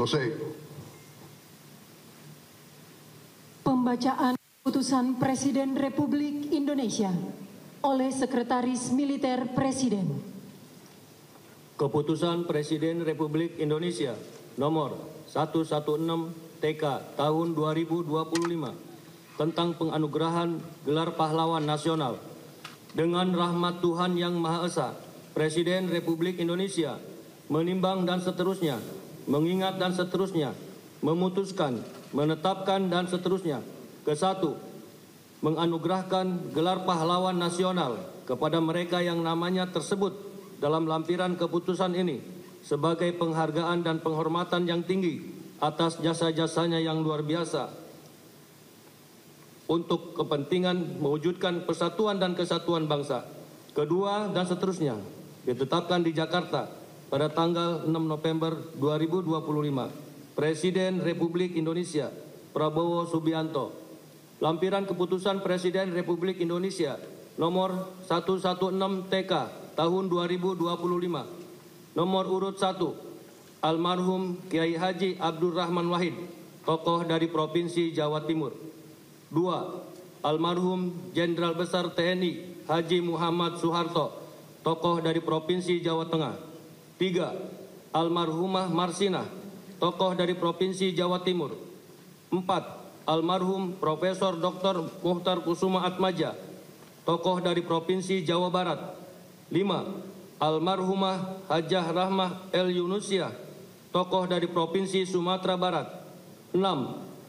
Selesai. Pembacaan Keputusan Presiden Republik Indonesia oleh Sekretaris Militer Presiden. Keputusan Presiden Republik Indonesia nomor 116 TK tahun 2025 tentang penganugerahan gelar pahlawan nasional. Dengan rahmat Tuhan Yang Maha Esa, Presiden Republik Indonesia menimbang dan seterusnya, mengingat dan seterusnya, memutuskan, menetapkan dan seterusnya. Kesatu, menganugerahkan gelar pahlawan nasional kepada mereka yang namanya tersebut dalam lampiran keputusan ini sebagai penghargaan dan penghormatan yang tinggi atas jasa-jasanya yang luar biasa untuk kepentingan mewujudkan persatuan dan kesatuan bangsa. Kedua dan seterusnya ditetapkan di Jakarta pada tanggal 6 November 2025. Presiden Republik Indonesia Prabowo Subianto. Lampiran Keputusan Presiden Republik Indonesia nomor 116 TK tahun 2025. Nomor urut 1, almarhum Kiai Haji Abdurrahman Wahid, tokoh dari Provinsi Jawa Timur. 2, almarhum Jenderal Besar TNI Haji Muhammad Soeharto, tokoh dari Provinsi Jawa Tengah. 3, almarhumah Marsinah, tokoh dari Provinsi Jawa Timur. 4, almarhum Profesor Dr. Muhtar Kusuma Atmaja, tokoh dari Provinsi Jawa Barat. 5, almarhumah Hajah Rahmah El Yunusia, tokoh dari Provinsi Sumatera Barat. 6,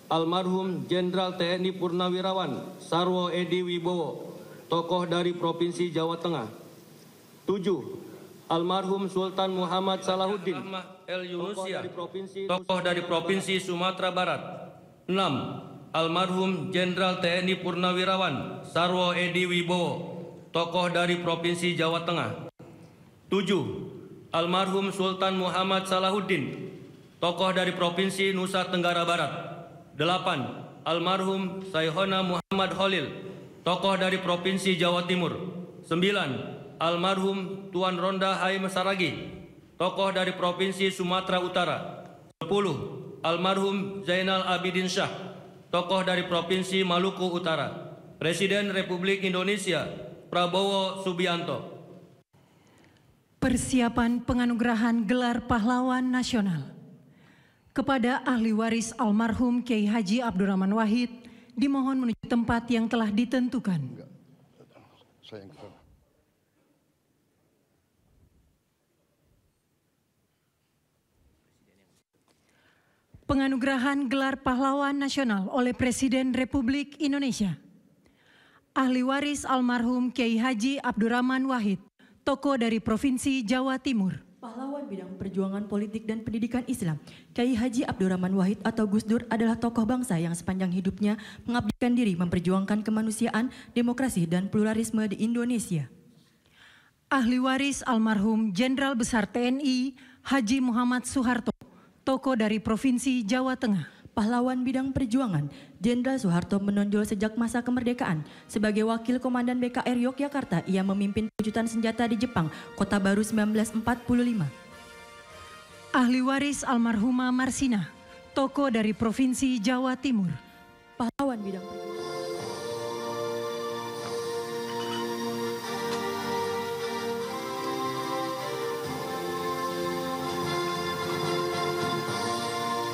almarhum Jenderal TNI Purnawirawan Sarwo Edi Wibowo, tokoh dari Provinsi Jawa Tengah. 7, almarhum Sultan Muhammad Salahuddin El Yunusia, tokoh dari Provinsi Sumatera Barat. 6, almarhum Jenderal TNI Purnawirawan Sarwo Edi Wibowo, tokoh dari Provinsi Jawa Tengah. 7, almarhum Sultan Muhammad Salahuddin, tokoh dari Provinsi Nusa Tenggara Barat. 8, almarhum Sayhona Muhammad Khalil, tokoh dari Provinsi Jawa Timur. 9, almarhum Tuan Ronda Haim Saragi, tokoh dari Provinsi Sumatera Utara. 10, almarhum Zainal Abidin Shah, tokoh dari Provinsi Maluku Utara. Presiden Republik Indonesia Prabowo Subianto. Persiapan penganugerahan gelar pahlawan nasional kepada ahli waris almarhum Kiai Haji Abdurrahman Wahid dimohon menuju tempat yang telah ditentukan. Penganugerahan gelar pahlawan nasional oleh Presiden Republik Indonesia. Ahli waris almarhum Kiai Haji Abdurrahman Wahid, tokoh dari Provinsi Jawa Timur. Pahlawan bidang perjuangan politik dan pendidikan Islam, Kiai Haji Abdurrahman Wahid atau Gus Dur adalah tokoh bangsa yang sepanjang hidupnya mengabdikan diri memperjuangkan kemanusiaan, demokrasi, dan pluralisme di Indonesia. Ahli waris almarhum Jenderal Besar TNI Haji Muhammad Soeharto, tokoh dari Provinsi Jawa Tengah. Pahlawan bidang perjuangan, Jenderal Soeharto menonjol sejak masa kemerdekaan. Sebagai wakil komandan BKR Yogyakarta, ia memimpin pewujudan senjata di Jepang, Kota Baru 1945. Ahli waris almarhumah Marsinah, tokoh dari Provinsi Jawa Timur. Pahlawan bidang perjuangan.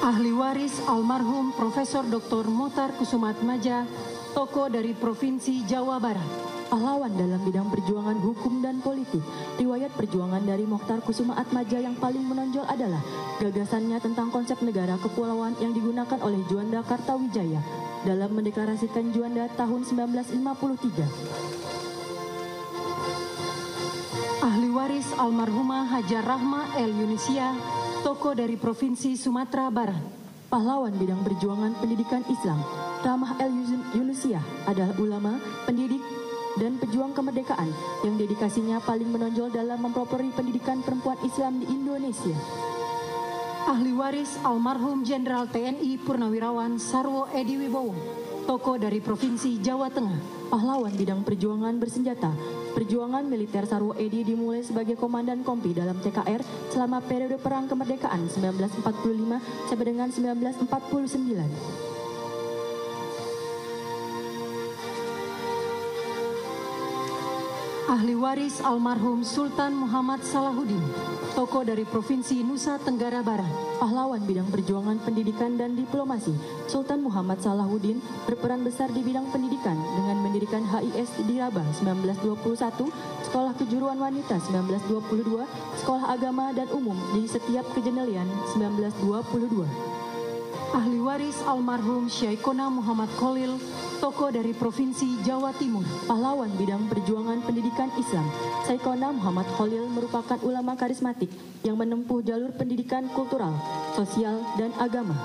Ahli waris almarhum Profesor Dr. Muhtar Kusuma Atmaja, tokoh dari Provinsi Jawa Barat. Pahlawan dalam bidang perjuangan hukum dan politik. Riwayat perjuangan dari Muhtar Kusuma Atmaja yang paling menonjol adalah gagasannya tentang konsep negara kepulauan yang digunakan oleh Juanda Kartawijaya dalam mendeklarasikan Juanda tahun 1953. Ahli waris almarhumah Hajar Rahma El Yunusia, tokoh dari Provinsi Sumatera Barat. Pahlawan bidang perjuangan pendidikan Islam, Rahmah El Yunusia adalah ulama, pendidik, dan pejuang kemerdekaan yang dedikasinya paling menonjol dalam mempelopori pendidikan perempuan Islam di Indonesia. Ahli waris almarhum Jenderal TNI Purnawirawan Sarwo Edi Wibowo, tokoh dari Provinsi Jawa Tengah. Pahlawan bidang perjuangan bersenjata. Perjuangan militer Sarwo Edi dimulai sebagai komandan kompi dalam TKR selama periode Perang Kemerdekaan 1945 sampai dengan 1949. Ahli waris almarhum Sultan Muhammad Salahuddin, tokoh dari Provinsi Nusa Tenggara Barat. Pahlawan bidang perjuangan pendidikan dan diplomasi, Sultan Muhammad Salahuddin berperan besar di bidang pendidikan dengan mendirikan HIS di Rabah 1921, Sekolah Kejuruan Wanita 1922, Sekolah Agama dan Umum di setiap Kejenelian 1922. Ahli waris almarhum Syaikona Muhammad Khalil, tokoh dari Provinsi Jawa Timur. Pahlawan bidang perjuangan pendidikan Islam, Syaikona Muhammad Khalil merupakan ulama karismatik yang menempuh jalur pendidikan kultural, sosial, dan agama.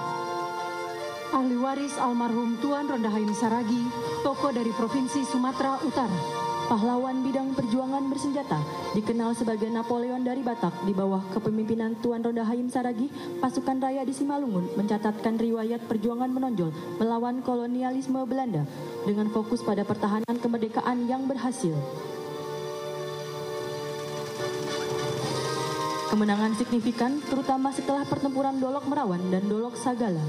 Ahli waris almarhum Tuan Rondahaim Saragi, tokoh dari Provinsi Sumatera Utara. Pahlawan bidang perjuangan bersenjata, dikenal sebagai Napoleon dari Batak di bawah kepemimpinan Tuan Rondahaim Saragi, pasukan raya di Simalungun mencatatkan riwayat perjuangan menonjol melawan kolonialisme Belanda dengan fokus pada pertahanan kemerdekaan yang berhasil. Kemenangan signifikan terutama setelah pertempuran Dolok Merawan dan Dolok Sagala.